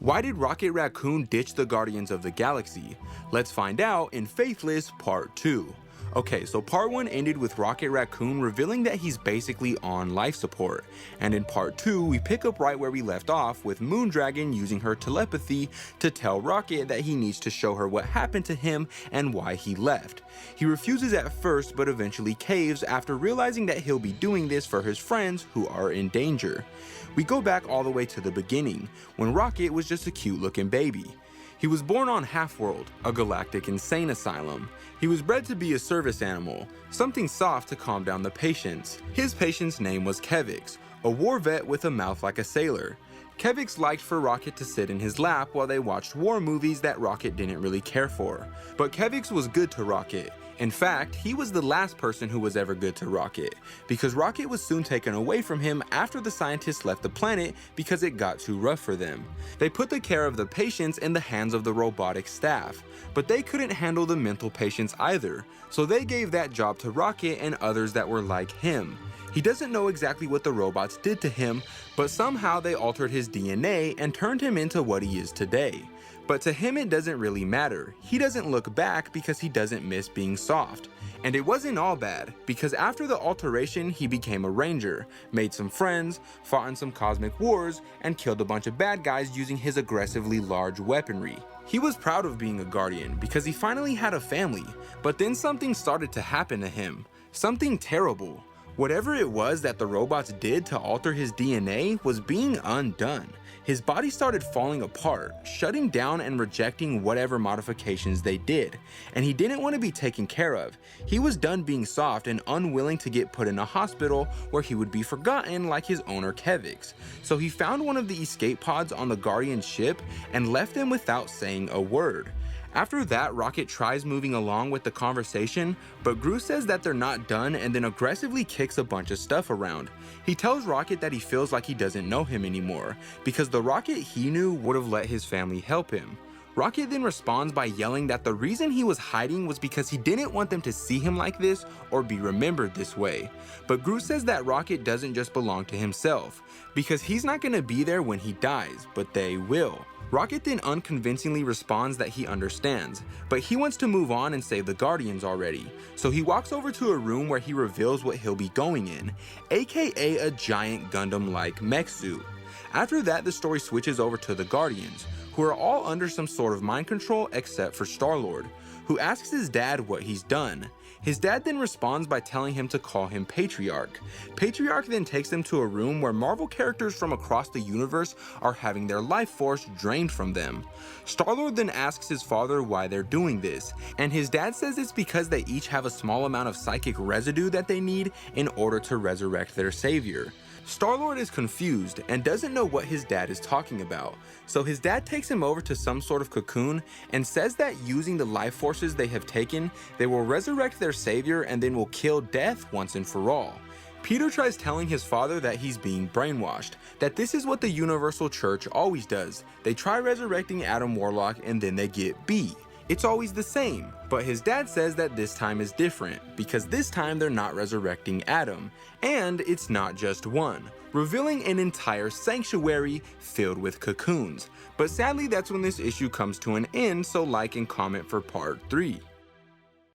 Why did Rocket Raccoon ditch the Guardians of the Galaxy? Let's find out in Faithless Part 2. Okay, so Part 1 ended with Rocket Raccoon revealing that he's basically on life support, and in Part 2 we pick up right where we left off with Moondragon using her telepathy to tell Rocket that he needs to show her what happened to him and why he left. He refuses at first but eventually caves after realizing that he'll be doing this for his friends who are in danger. We go back all the way to the beginning, when Rocket was just a cute looking baby. He was born on Half-World, a galactic insane asylum. He was bred to be a service animal, something soft to calm down the patients. His patient's name was Kevix, a war vet with a mouth like a sailor. Kevix liked for Rocket to sit in his lap while they watched war movies that Rocket didn't really care for. But Kevix was good to Rocket. In fact, he was the last person who was ever good to Rocket, because Rocket was soon taken away from him after the scientists left the planet because it got too rough for them. They put the care of the patients in the hands of the robotic staff, but they couldn't handle the mental patients either, so they gave that job to Rocket and others that were like him. He doesn't know exactly what the robots did to him, but somehow they altered his DNA and turned him into what he is today. But to him it doesn't really matter. He doesn't look back because he doesn't miss being soft. And it wasn't all bad, because after the alteration he became a ranger, made some friends, fought in some cosmic wars, and killed a bunch of bad guys using his aggressively large weaponry. He was proud of being a guardian because he finally had a family, but then something started to happen to him. Something terrible. Whatever it was that the robots did to alter his DNA was being undone. His body started falling apart, shutting down and rejecting whatever modifications they did, and he didn't want to be taken care of. He was done being soft and unwilling to get put in a hospital where he would be forgotten like his owner Kevix. So he found one of the escape pods on the Guardian ship and left them without saying a word. After that, Rocket tries moving along with the conversation, but Gru says that they're not done and then aggressively kicks a bunch of stuff around. He tells Rocket that he feels like he doesn't know him anymore, because the Rocket he knew would have let his family help him. Rocket then responds by yelling that the reason he was hiding was because he didn't want them to see him like this or be remembered this way. But Gru says that Rocket doesn't just belong to himself, because he's not going to be there when he dies, but they will. Rocket then unconvincingly responds that he understands, but he wants to move on and save the Guardians already. So he walks over to a room where he reveals what he'll be going in, aka a giant Gundam-like mech suit. After that, the story switches over to the Guardians, who are all under some sort of mind control except for Star-Lord, who asks his dad what he's done. His dad then responds by telling him to call him Patriarch. Patriarch then takes them to a room where Marvel characters from across the universe are having their life force drained from them. Star-Lord then asks his father why they're doing this, and his dad says it's because they each have a small amount of psychic residue that they need in order to resurrect their savior. Star-Lord is confused and doesn't know what his dad is talking about, so his dad takes him over to some sort of cocoon and says that using the life forces they have taken, they will resurrect their savior and then will kill death once and for all. Peter tries telling his father that he's being brainwashed, that this is what the Universal Church always does. They try resurrecting Adam Warlock and then they get B. It's always the same, but his dad says that this time is different, because this time they're not resurrecting Adam, and it's not just one, revealing an entire sanctuary filled with cocoons. But sadly that's when this issue comes to an end, so like and comment for part 3.